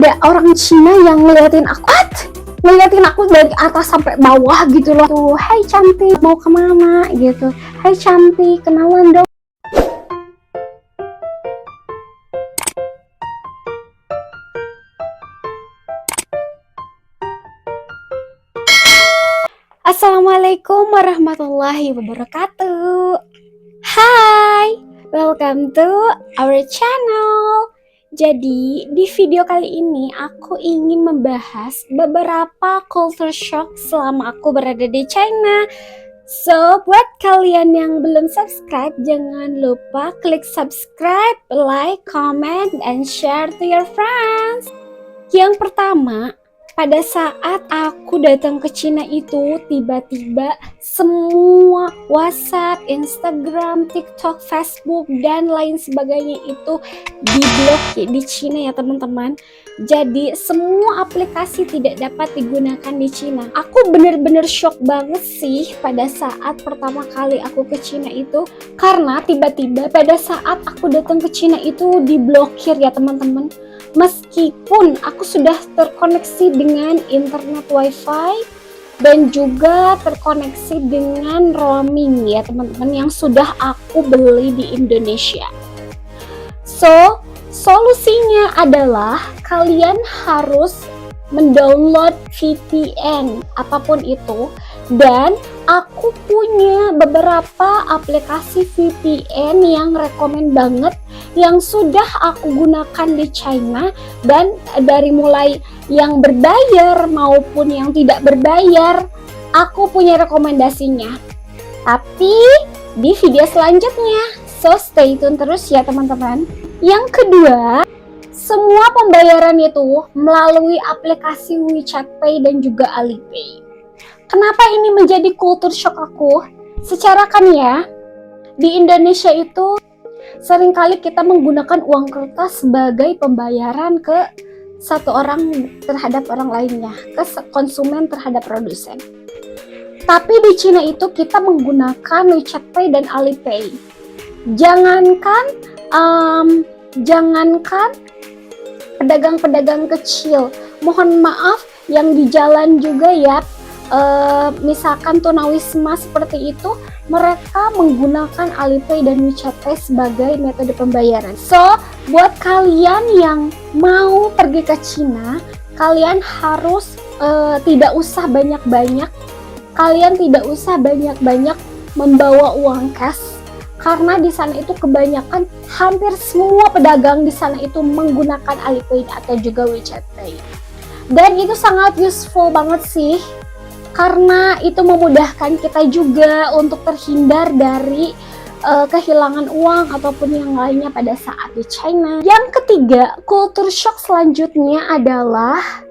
Ada orang Cina yang ngeliatin aku, ngeliatin aku dari atas sampai bawah gitu loh. Tuh, hai cantik, mau kemana gitu. Hai cantik, kenalan dong. Assalamualaikum warahmatullahi wabarakatuh. Hai, welcome to our channel. Jadi di video kali ini aku ingin membahas beberapa culture shock selama aku berada di China. So, buat kalian yang belum subscribe, jangan lupa klik subscribe, like, comment, and share to your friends. Yang pertama, pada saat aku datang ke Cina itu, tiba-tiba semua WhatsApp, Instagram, TikTok, Facebook, dan lain sebagainya itu diblokir di Cina ya teman-teman. Jadi semua aplikasi tidak dapat digunakan di Cina. Aku bener-bener shock banget sih pada saat pertama kali aku ke Cina itu. Karena tiba-tiba pada saat aku datang ke Cina itu diblokir ya teman-teman. Meskipun aku sudah terkoneksi dengan internet wifi dan juga terkoneksi dengan roaming ya teman-teman yang sudah aku beli di Indonesia. So, solusinya adalah kalian harus mendownload VPN apapun itu, dan aku punya beberapa aplikasi VPN yang rekomen banget yang sudah aku gunakan di China, dan dari mulai yang berbayar maupun yang tidak berbayar aku punya rekomendasinya, tapi di video selanjutnya, so stay tune terus ya teman-teman. Yang kedua, semua pembayaran itu melalui aplikasi WeChat Pay dan juga Alipay. Kenapa ini menjadi culture shock aku? Secara kan ya, di Indonesia itu seringkali kita menggunakan uang kertas sebagai pembayaran ke satu orang terhadap orang lainnya, ke konsumen terhadap produsen. Tapi di Cina itu kita menggunakan WeChat Pay dan Alipay. Jangankan pedagang-pedagang kecil, mohon maaf yang di jalan juga ya, misalkan tunawisma seperti itu, mereka menggunakan Alipay dan WeChat Pay sebagai metode pembayaran. So, buat kalian yang mau pergi ke Cina, kalian harus tidak usah banyak-banyak membawa uang cash, karena di sana itu kebanyakan hampir semua pedagang di sana itu menggunakan Alipay atau juga WeChat Pay. Dan itu sangat useful banget sih, karena itu memudahkan kita juga untuk terhindar dari kehilangan uang ataupun yang lainnya pada saat di China. Yang ketiga, culture shock selanjutnya adalah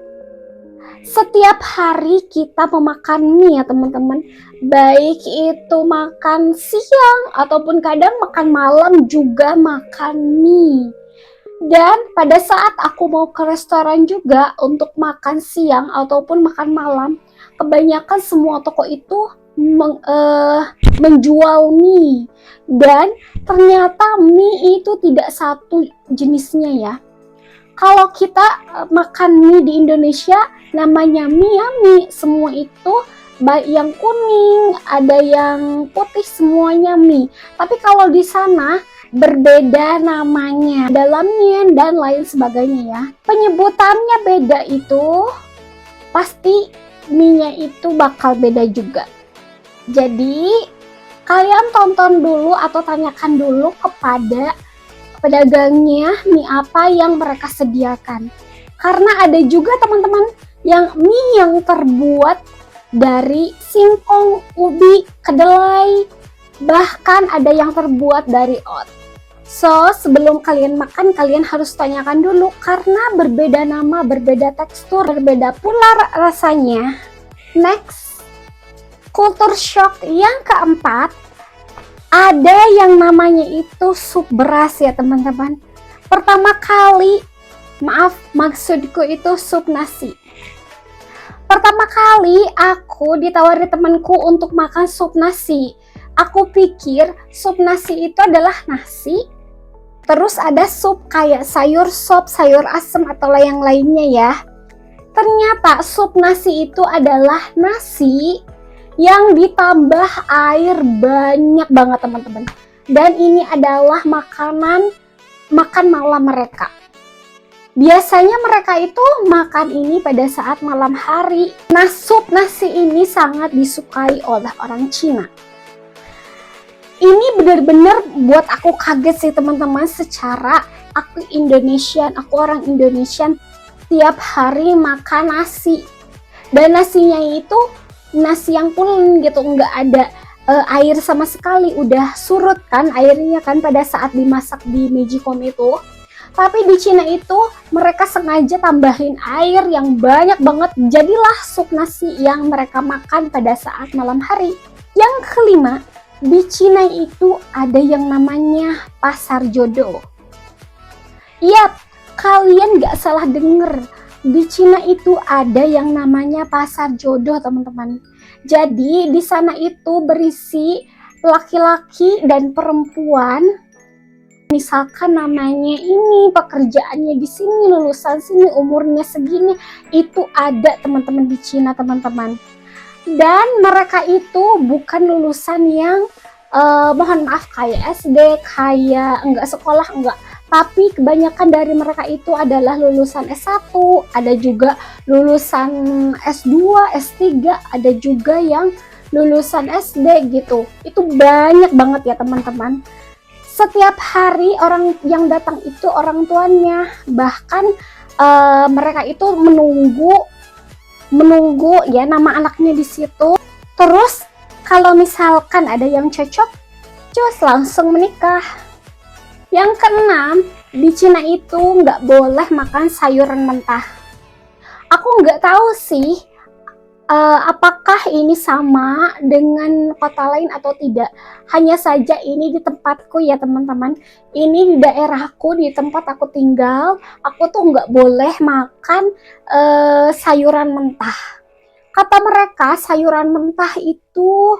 setiap hari kita memakan mie ya teman-teman, baik itu makan siang ataupun kadang makan malam juga makan mie. Dan pada saat aku mau ke restoran juga untuk makan siang ataupun makan malam, kebanyakan semua toko itu menjual mie, dan ternyata mie itu tidak satu jenisnya ya. Kalau kita makan mie di Indonesia namanya mie, semua itu baik yang kuning, ada yang putih, semuanya mie. Tapi kalau di sana berbeda namanya, dalamnya dan lain sebagainya ya. Penyebutannya beda itu pasti mie-nya itu bakal beda juga. Jadi kalian tonton dulu atau tanyakan dulu kepada pedagangnya mie apa yang mereka sediakan. Karena ada juga teman-teman yang mie yang terbuat dari singkong, ubi, kedelai, bahkan ada yang terbuat dari oat. So, sebelum kalian makan, kalian harus tanyakan dulu, karena berbeda nama, berbeda tekstur, berbeda pula rasanya. Next, culture shock yang keempat, ada yang namanya itu sup beras ya teman-teman. Pertama kali, maksudku itu sup nasi. Pertama kali aku ditawari temanku untuk makan sup nasi. Aku pikir sup nasi itu adalah nasi, Terus ada sup kayak sayur sop, sayur asem atau yang lainnya ya. Ternyata sup nasi itu adalah nasi yang ditambah air banyak banget teman-teman. Dan ini adalah makan malam mereka. Biasanya mereka itu makan ini pada saat malam hari. Nah, sup nasi ini sangat disukai oleh orang Cina. Ini benar-benar buat aku kaget sih teman-teman. Secara aku Indonesian, aku orang Indonesian, tiap hari makan nasi. Dan nasinya itu nasi yang pulen gitu, nggak ada air sama sekali. Udah surut kan airnya kan pada saat dimasak di Magicom itu. Tapi di Cina itu mereka sengaja tambahin air yang banyak banget. Jadilah sup nasi yang mereka makan pada saat malam hari. Yang kelima, di Cina itu ada yang namanya pasar jodoh. Iya, kalian gak salah denger. Di Cina itu ada yang namanya pasar jodoh teman-teman. Jadi di sana itu berisi laki-laki dan perempuan. Misalkan namanya ini, pekerjaannya di sini, lulusan sini, umurnya segini, itu ada teman-teman di Cina teman-teman. Dan mereka itu bukan lulusan yang mohon maaf kayak SD, kayak enggak sekolah, enggak. Tapi kebanyakan dari mereka itu adalah lulusan S1, ada juga lulusan S2, S3, ada juga yang lulusan SD gitu. Itu banyak banget ya teman-teman. Setiap hari orang yang datang itu orang tuanya, bahkan mereka itu menunggu ya nama anaknya di situ. Terus kalau misalkan ada yang cocok, cus langsung menikah. Yang keenam, di Cina itu nggak boleh makan sayuran mentah. Aku nggak tahu sih apakah ini sama dengan kota lain atau tidak. Hanya saja ini di tempatku ya teman-teman. Ini di daerahku, di tempat aku tinggal, aku tuh nggak boleh makan sayuran mentah. Kata mereka sayuran mentah itu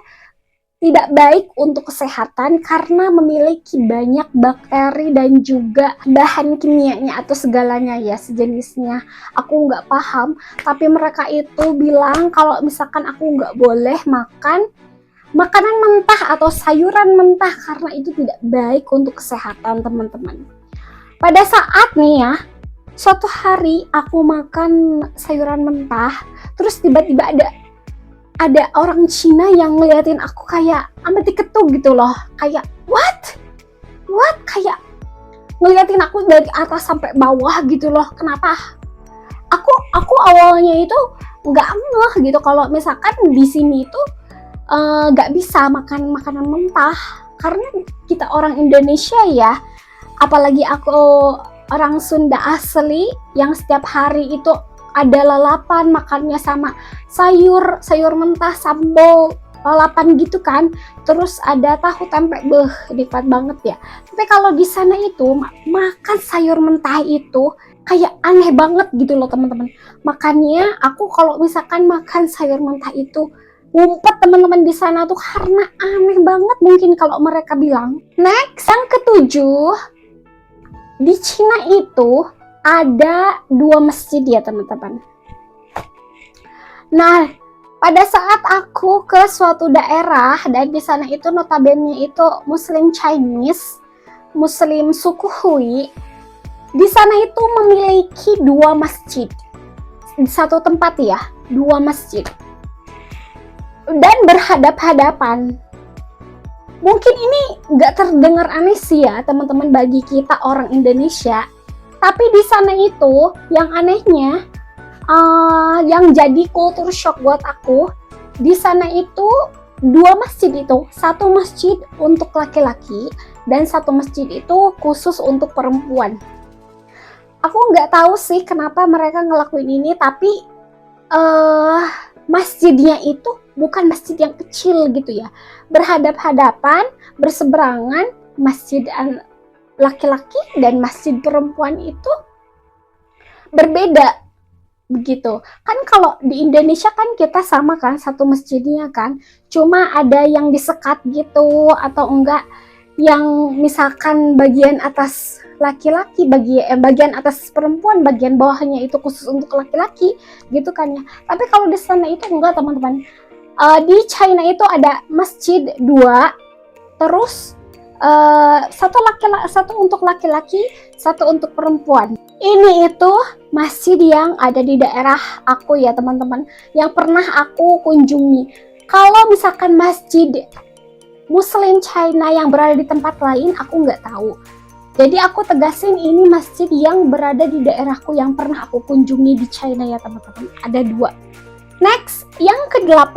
tidak baik untuk kesehatan karena memiliki banyak bakteri dan juga bahan kimianya atau segalanya ya sejenisnya. Aku nggak paham, tapi mereka itu bilang kalau misalkan aku nggak boleh makan makanan mentah atau sayuran mentah karena itu tidak baik untuk kesehatan teman-teman. Pada saat nih ya, suatu hari aku makan sayuran mentah, terus tiba-tiba ada orang Cina yang ngeliatin aku kayak amat diketuk gitu loh, kayak what kayak ngeliatin aku dari atas sampai bawah gitu loh. Kenapa? Aku awalnya itu nggak ngeh gitu kalau misalkan di sini itu nggak bisa makan makanan mentah karena kita orang Indonesia ya, apalagi aku orang Sunda asli yang setiap hari itu ada lalapan makannya sama sayur mentah, sambal lalapan gitu kan, terus ada tahu tempe, nikmat banget ya. Tapi kalau di sana itu makan sayur mentah itu kayak aneh banget gitu loh teman-teman. Makanya aku kalau misalkan makan sayur mentah itu ngumpet teman-teman di sana tuh karena aneh banget mungkin kalau mereka bilang. Next, yang ketujuh, di Cina itu ada 2 masjid ya teman-teman. Nah, pada saat aku ke suatu daerah dan di sana itu notabene itu Muslim Chinese, Muslim suku Hui, di sana itu memiliki 2 masjid di satu tempat ya, 2 masjid dan berhadap-hadapan. Mungkin ini nggak terdengar aneh sih ya teman-teman bagi kita orang Indonesia. Tapi di sana itu yang anehnya, yang jadi culture shock buat aku, di sana itu 2 masjid itu, satu masjid untuk laki-laki dan satu masjid itu khusus untuk perempuan. Aku nggak tahu sih kenapa mereka ngelakuin ini, tapi masjidnya itu bukan masjid yang kecil gitu ya, berhadap-hadapan, berseberangan, masjid laki-laki dan masjid perempuan itu berbeda begitu kan. Kalau di Indonesia kan kita sama kan satu masjidnya kan, cuma ada yang disekat gitu atau enggak yang misalkan bagian atas laki-laki, bagian atas perempuan, bagian bawahnya itu khusus untuk laki-laki gitu kan ya. Tapi kalau di sana itu enggak teman-teman. Di China itu ada masjid 2, terus satu untuk laki-laki, satu untuk perempuan. Ini itu masjid yang ada di daerah aku ya teman-teman, yang pernah aku kunjungi. Kalau misalkan masjid Muslim China yang berada di tempat lain, aku nggak tahu. Jadi aku tegasin ini masjid yang berada di daerahku yang pernah aku kunjungi di China ya teman-teman. Ada 2. Next, yang ke-8,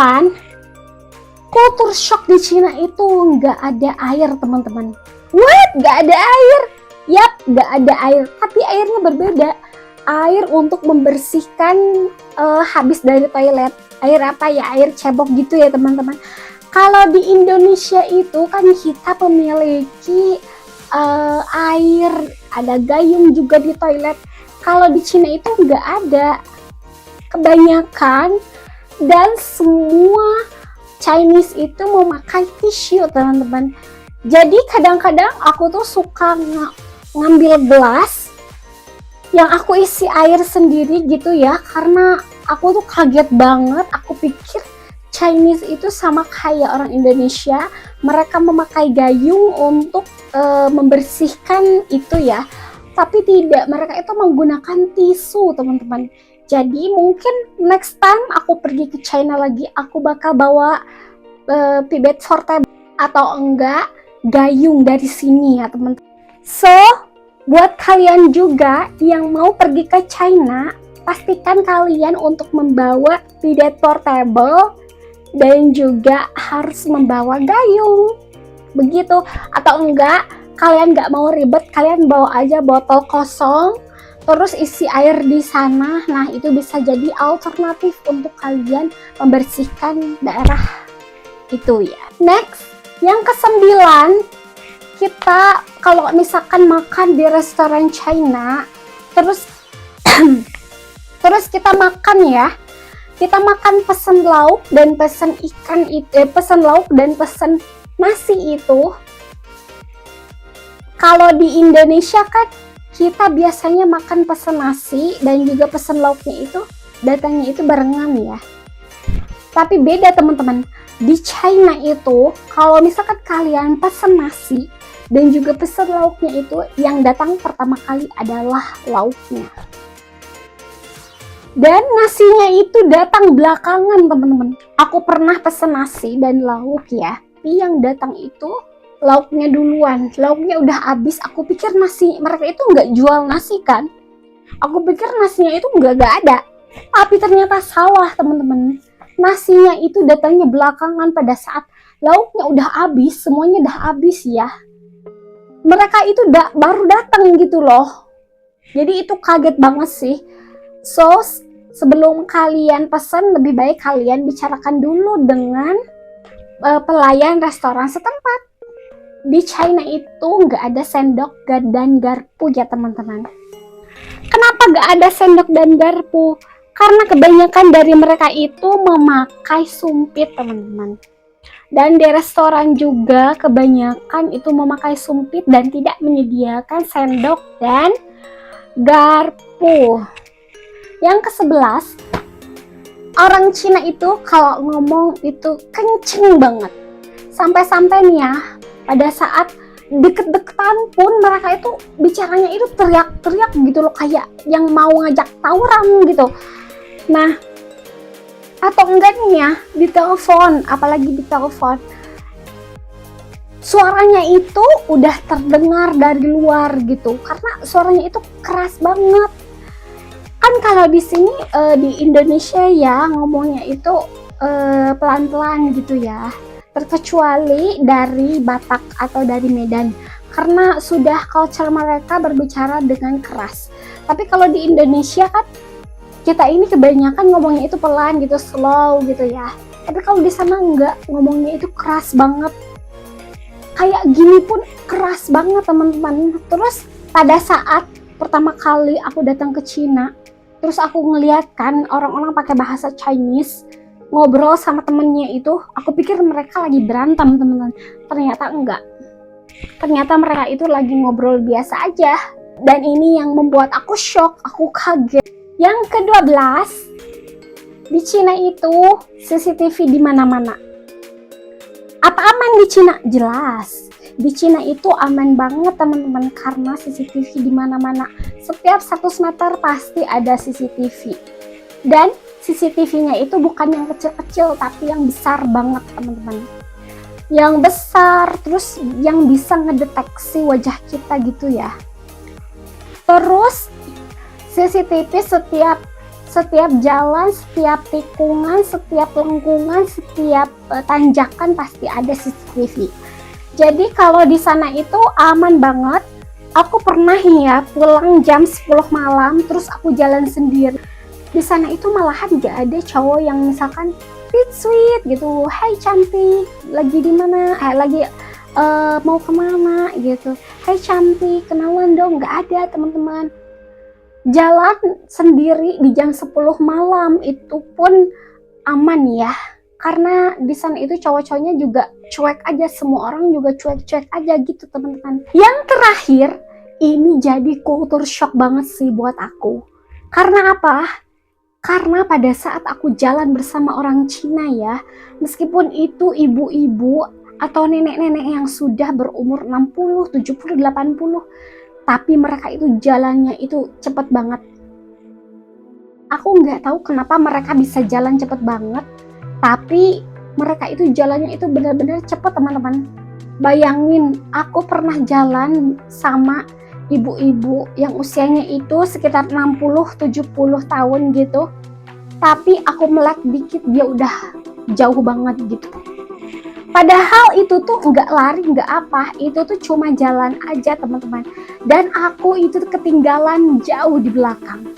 kultur shock di Cina itu nggak ada air teman-teman. What? Nggak ada air? Yap, nggak ada air. Tapi airnya berbeda. Air untuk membersihkan habis dari toilet. Air apa ya? Air cebok gitu ya teman-teman. Kalau di Indonesia itu kan kita memiliki air, ada gayung juga di toilet. Kalau di Cina itu nggak ada. Kebanyakan dan semua Chinese itu memakai tisu teman-teman. Jadi kadang-kadang aku tuh suka ngambil gelas yang aku isi air sendiri gitu ya, karena aku tuh kaget banget. Aku pikir Chinese itu sama kayak orang Indonesia, mereka memakai gayung untuk membersihkan itu ya, tapi tidak, mereka itu menggunakan tisu teman-teman. Jadi mungkin next time aku pergi ke China lagi, aku bakal bawa pipet portable atau enggak gayung dari sini ya teman-teman. So buat kalian juga yang mau pergi ke China, pastikan kalian untuk membawa pipet portable dan juga harus membawa gayung begitu. Atau enggak, kalian nggak mau ribet, kalian bawa aja botol kosong terus isi air di sana. Nah itu bisa jadi alternatif untuk kalian membersihkan daerah itu ya. Next, yang ke-9, kita kalau misalkan makan di restoran China, terus terus kita makan ya, kita makan pesen lauk dan pesen ikan itu, pesen lauk dan pesen nasi itu. Kalau di Indonesia kan kita biasanya makan pesen nasi dan juga pesen lauknya itu datangnya itu barengan ya. Tapi beda teman-teman. Di China itu kalau misalkan kalian pesen nasi dan juga pesen lauknya itu, yang datang pertama kali adalah lauknya. Dan nasinya itu datang belakangan teman-teman. Aku pernah pesen nasi dan lauk ya, tapi yang datang itu lauknya duluan. Lauknya udah habis. Aku pikir nasi, mereka itu nggak jual nasi kan, aku pikir nasinya itu nggak ada. Tapi ternyata salah teman-teman, nasinya itu datangnya belakangan pada saat lauknya udah habis, semuanya udah habis ya. Mereka itu baru datang gitu loh. Jadi itu kaget banget sih. So sebelum kalian pesan, lebih baik kalian bicarakan dulu dengan pelayan restoran setempat. Di China itu nggak ada sendok dan garpu ya teman-teman. Kenapa nggak ada sendok dan garpu? Karena kebanyakan dari mereka itu memakai sumpit teman-teman. Dan di restoran juga kebanyakan itu memakai sumpit dan tidak menyediakan sendok dan garpu. Yang ke-11, orang Cina itu kalau ngomong itu kenceng banget. Sampai-sampai nih ya, pada saat deket-deketan pun mereka itu bicaranya itu teriak-teriak gitu loh, kayak yang mau ngajak tawuran gitu. Nah, atau enggak nih ya, di telepon, apalagi di telepon, suaranya itu udah terdengar dari luar gitu, karena suaranya itu keras banget. Kan kalau di sini di Indonesia ya ngomongnya itu pelan-pelan gitu ya, terkecuali dari Batak atau dari Medan, karena sudah culture mereka berbicara dengan keras. Tapi kalau di Indonesia kan kita ini kebanyakan ngomongnya itu pelan gitu, slow gitu ya. Tapi kalau di sana enggak, ngomongnya itu keras banget. Kayak gini pun keras banget teman-teman. Terus pada saat pertama kali aku datang ke Cina, terus aku ngeliat kan orang-orang pakai bahasa Chinese ngobrol sama temennya itu, aku pikir mereka lagi berantem teman-teman. Ternyata enggak. Ternyata mereka itu lagi ngobrol biasa aja. Dan ini yang membuat aku shock, aku kaget. Yang ke-12, di Cina itu CCTV di mana-mana. Apa aman di Cina? Jelas. Di Cina itu aman banget teman-teman, karena CCTV di mana-mana. Setiap 100 meter pasti ada CCTV. Dan CCTV-nya itu bukan yang kecil-kecil, tapi yang besar banget teman-teman. Yang besar, terus yang bisa ngedeteksi wajah kita gitu ya. Terus CCTV setiap jalan, setiap tikungan, setiap lengkungan, setiap tanjakan pasti ada CCTV. Jadi kalau di sana itu aman banget. Aku pernah ya pulang jam 10 malam, terus aku jalan sendiri. Di sana itu malahan gak ada cowok yang misalkan sweet gitu, hai cantik, lagi di mana, lagi mau kemana gitu, hai cantik, kenalan dong, gak ada teman-teman. Jalan sendiri di jam 10 malam itu pun aman ya, karena di sana itu cowok-cowoknya juga cuek aja, semua orang juga cuek-cuek aja gitu teman-teman. Yang terakhir, ini jadi culture shock banget sih buat aku. Karena apa? Karena pada saat aku jalan bersama orang Cina ya, meskipun itu ibu-ibu atau nenek-nenek yang sudah berumur 60, 70, 80, tapi mereka itu jalannya itu cepet banget. Aku nggak tahu kenapa mereka bisa jalan cepet banget, tapi mereka itu jalannya itu benar-benar cepet teman-teman. Bayangin, aku pernah jalan sama ibu-ibu yang usianya itu sekitar 60-70 tahun gitu, tapi aku melek dikit dia udah jauh banget gitu. Padahal itu tuh nggak lari, nggak apa, itu tuh cuma jalan aja teman-teman. Dan aku itu ketinggalan jauh di belakang.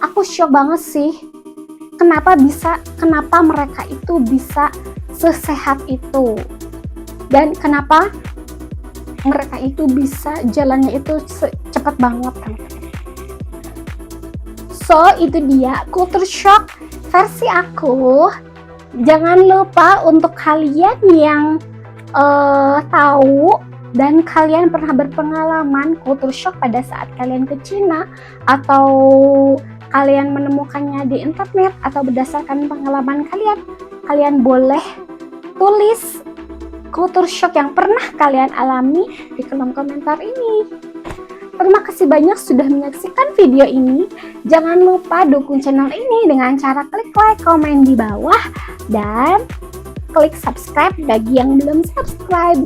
Aku shock banget sih, kenapa mereka itu bisa sesehat itu, dan kenapa mereka itu bisa jalannya itu cepat banget. So itu dia culture shock versi aku. Jangan lupa untuk kalian yang tahu dan kalian pernah berpengalaman culture shock pada saat kalian ke Cina, atau kalian menemukannya di internet, atau berdasarkan pengalaman kalian boleh tulis culture shock yang pernah kalian alami di kolom komentar ini. Terima kasih banyak sudah menyaksikan video ini. Jangan lupa dukung channel ini dengan cara klik like, komen di bawah, dan klik subscribe bagi yang belum subscribe.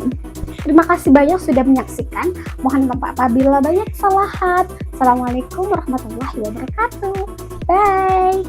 Terima kasih banyak sudah menyaksikan. Mohon maaf apabila banyak kesalahan. Assalamualaikum warahmatullahi wabarakatuh. Bye.